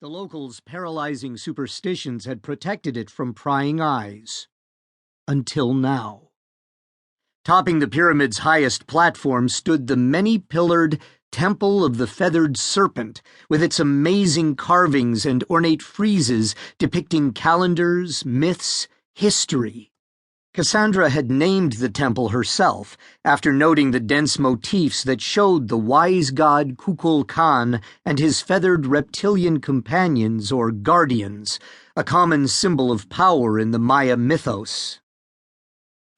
The locals' paralyzing superstitions had protected it from prying eyes. Until now. Topping the pyramid's highest platform stood the many-pillared Temple of the Feathered Serpent, with its amazing carvings and ornate friezes depicting calendars, myths, history. Cassandra had named the temple herself, after noting the dense motifs that showed the wise god Kukulkan and his feathered reptilian companions, or guardians, a common symbol of power in the Maya mythos.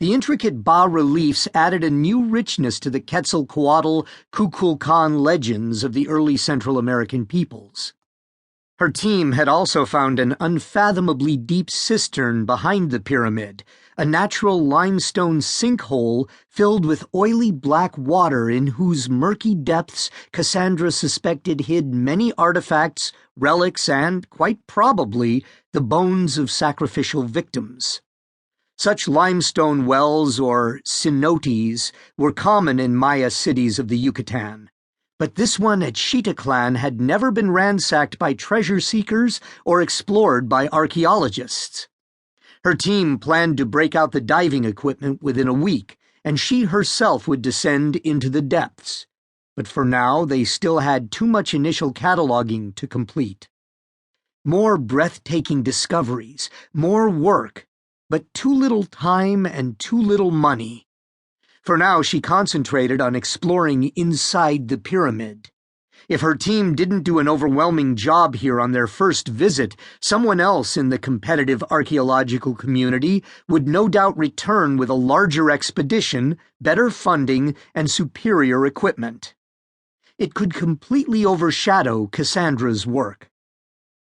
The intricate bas-reliefs added a new richness to the Quetzalcoatl-Kukulkan legends of the early Central American peoples. Her team had also found an unfathomably deep cistern behind the pyramid, a natural limestone sinkhole filled with oily black water in whose murky depths Cassandra suspected hid many artifacts, relics, and, quite probably, the bones of sacrificial victims. Such limestone wells, or cenotes, were common in Maya cities of the Yucatín. But this one at Yucatín had never been ransacked by treasure seekers or explored by archaeologists. Her team planned to break out the diving equipment within a week, and she herself would descend into the depths. But for now, they still had too much initial cataloging to complete. More breathtaking discoveries, more work, but too little time and too little money. For now, she concentrated on exploring inside the pyramid. If her team didn't do an overwhelming job here on their first visit, someone else in the competitive archaeological community would no doubt return with a larger expedition, better funding, and superior equipment. It could completely overshadow Cassandra's work.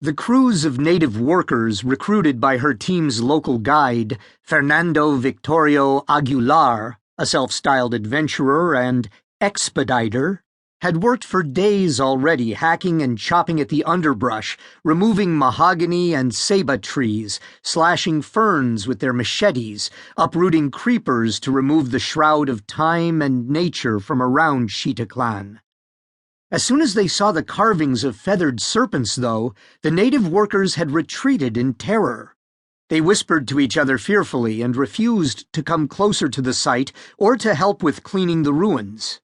The crews of native workers recruited by her team's local guide, Fernando Victorio Aguilar, a self-styled adventurer and expediter, had worked for days already hacking and chopping at the underbrush, removing mahogany and ceiba trees, slashing ferns with their machetes, uprooting creepers to remove the shroud of time and nature from around Yucatín. As soon as they saw the carvings of feathered serpents, though, the native workers had retreated in terror. They whispered to each other fearfully and refused to come closer to the site or to help with cleaning the ruins,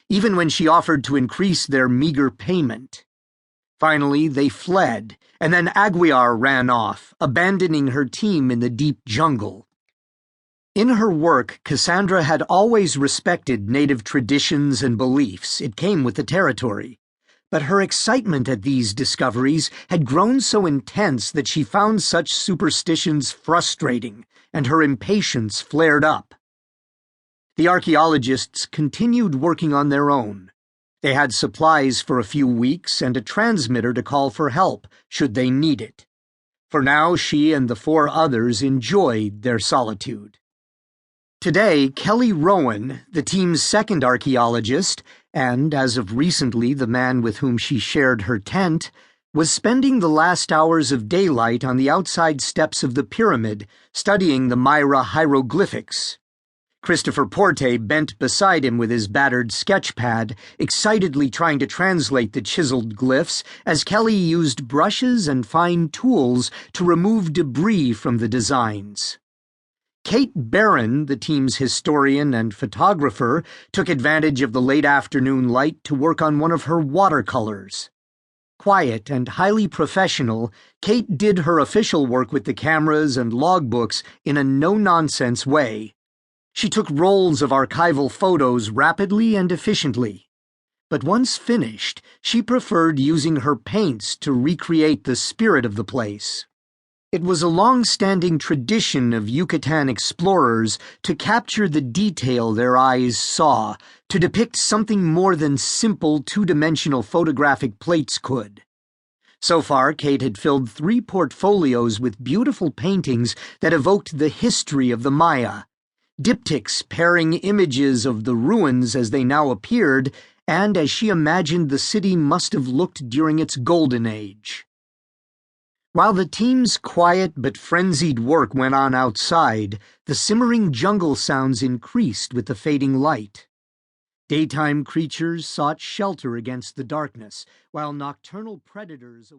even when she offered to increase their meager payment. Finally, they fled, and then Aguilar ran off, abandoning her team in the deep jungle. In her work, Cassandra had always respected native traditions and beliefs. It came with the territory. But her excitement at these discoveries had grown so intense that she found such superstitions frustrating, and her impatience flared up. The archaeologists continued working on their own. They had supplies for a few weeks and a transmitter to call for help, should they need it. For now, she and the 4 others enjoyed their solitude. Today, Kelly Rowan, the team's second archaeologist, and, as of recently, the man with whom she shared her tent, was spending the last hours of daylight on the outside steps of the pyramid, studying the Maya hieroglyphics. Christopher Porte bent beside him with his battered sketchpad, excitedly trying to translate the chiseled glyphs as Kelly used brushes and fine tools to remove debris from the designs. Kate Barron, the team's historian and photographer, took advantage of the late afternoon light to work on one of her watercolors. Quiet and highly professional, Kate did her official work with the cameras and logbooks in a no-nonsense way. She took rolls of archival photos rapidly and efficiently. But once finished, she preferred using her paints to recreate the spirit of the place. It was a long-standing tradition of Yucatan explorers to capture the detail their eyes saw, to depict something more than simple two-dimensional photographic plates could. So far, Kate had filled 3 portfolios with beautiful paintings that evoked the history of the Maya, diptychs pairing images of the ruins as they now appeared and as she imagined the city must have looked during its golden age. While the team's quiet but frenzied work went on outside, the simmering jungle sounds increased with the fading light. Daytime creatures sought shelter against the darkness, while nocturnal predators